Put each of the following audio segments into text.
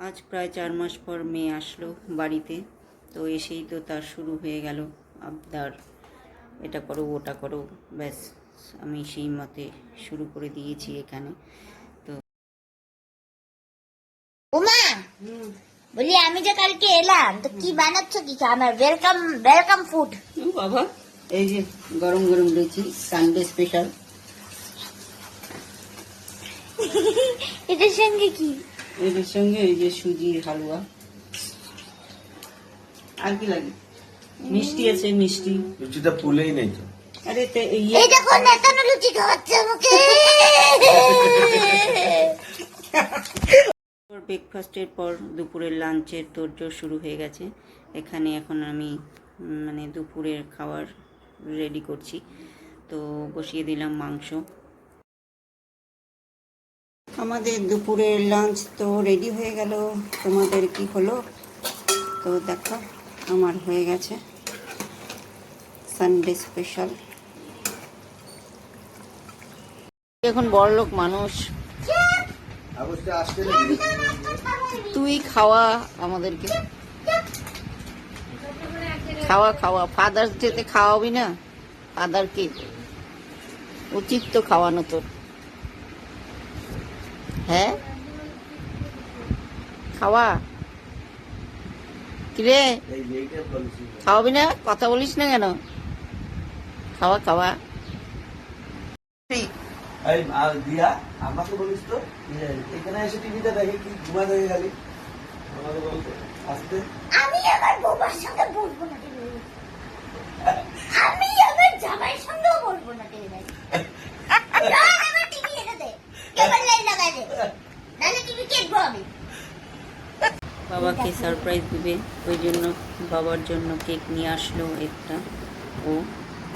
আজ প্রায় 4 মাস পর মেয়ে আসলো বাড়িতে। তো এসেই তো তার শুরু হয়ে গেল আবদার, এটা করো ওটা করো। ব্যাস আমি সেই মতে শুরু করে দিয়েছি এখানে। তো ওমা বলি, আমি যে কালকে এলাম তো কি বানাচ্ছ? কি আমার ওয়েলকাম ওয়েলকাম ফুড? বাবা, এই যে গরম গরম লুচি, সানডে স্পেশাল। এটার সঙ্গে কি? এটার সঙ্গে এই যে সুজির হালুয়া। আর কি লাগে? মিষ্টি আছে, মিষ্টি। লুচিটা ফুলেই নেই তো। আরে এই দেখো নেতানো লুচি খাওয়াচ্ছে আমাকে। ব্রেকফাস্টের পর দুপুরের লাঞ্চের তোড়জোড় শুরু হয়ে গেছে এখানে। এখন আমি দুপুরের খাবার রেডি করছি। তো বসিয়ে দিলাম মাংস। আমাদের দুপুরের লাঞ্চ তো রেডি হয়ে গেল। তোমাদের কি হলো? তো দেখো, আমার হয়ে গেছে সানডে স্পেশাল। এখন বড়লোক মানুষ, তুই খাওয়া আমাদেরকে, খাওয়া খাওয়া। ফাদার্স ডেতে খাওয়াবি না? ফাদারকে উচিত তো খাওয়ানো তোর। হ্যাঁ, খাওয়া। কিরে, খাওয়াবি না? কথা বলিস না কেন? খাওয়া খাওয়া। দিয়া আমাকে বলিস তো, এখানে এসে টিভিটা দেখে কি ঘুমা হয়ে গেলি? আমাকে বলতো আসতে। আমি আমার বউবার সঙ্গে বলবো না টিভি, আমি আমার জামাইয়ের সঙ্গেও বলবো না টিভি। আমার টিভি এনে দে, কেবল লাইন লাগাই দে, নাহলে টিভি কেটবো আমি। বাবাকে সারপ্রাইজ দিবে, ওই জন্য বাবার জন্য কেক নিয়ে আসলো একটা। ও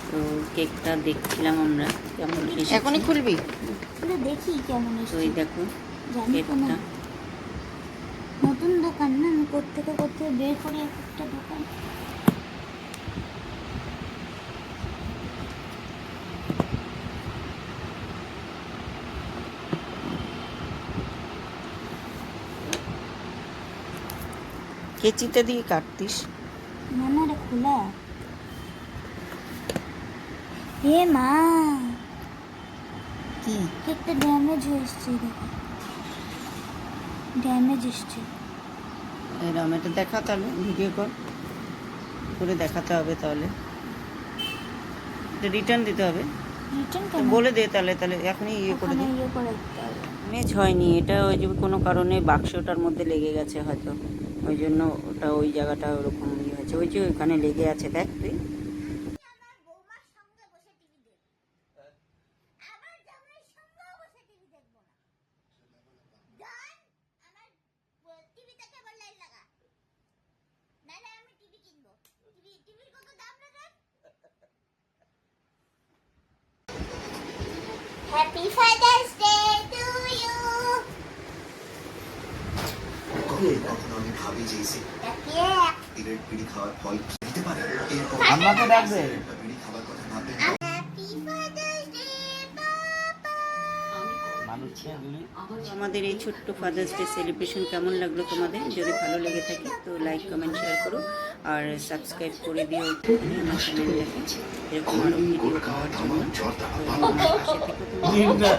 তো কেকটা দেখছিলাম আমরা কেমন এসেছে। এখনই খুলবি? দেখি কেমন তো এই দেখো জানি তো না, কেকটা। নতুন দোকান না, আমি কোত্থেকে বের করে একটা দোকান। কেচিটা দিয়ে কাটতিস? না না, রে খোলা। এ মা, কি কেকটা ড্যামেজ হয়েছে, দেখো ড্যামেজ এসছে। এরকম এটা দেখা, তাহলে ভিডিও কল করে দেখাতে হবে। তাহলে এটা রিটার্ন দিতে হবে। রিটার্ন তো কেন? বলে দে তাহলে, এখনই ইয়ে করে দে। ইয়ে করে দিতে হবে। ড্যামেজ হয়নি, এটা ওই যে কোনো কারণে বাক্সটার মধ্যে লেগে গেছে হয়তো, ওই জন্য ওটা ওই জায়গাটা ওরকম ইয়ে হয়েছে। ওই যে ওইখানে লেগে আছে, দেখ তুই। Happy Father's Day to you. কখনো আমি ভাবি যে সিগারেট বিড়ি খাওয়ার ফল দিতে পারে, এরপর আমাকে ডাকবে। বিড়ি খাবার কথা ভাববেন। Happy Father's Day, Papa. আমাদের এই ছোট্ট ফাদার্স ডে সেলিব্রেশন কেমন লাগলো তোমাদের? যদি ভালো লেগে থাকে তো লাইক কমেন্ট শেয়ার করো, আর সাবস্ক্রাইব করে দিও আমার চ্যানেলটাকে, এরকম আরও ভিডিও পাওয়ার জন্য। তো আমার পাশে থেকো তোমরা।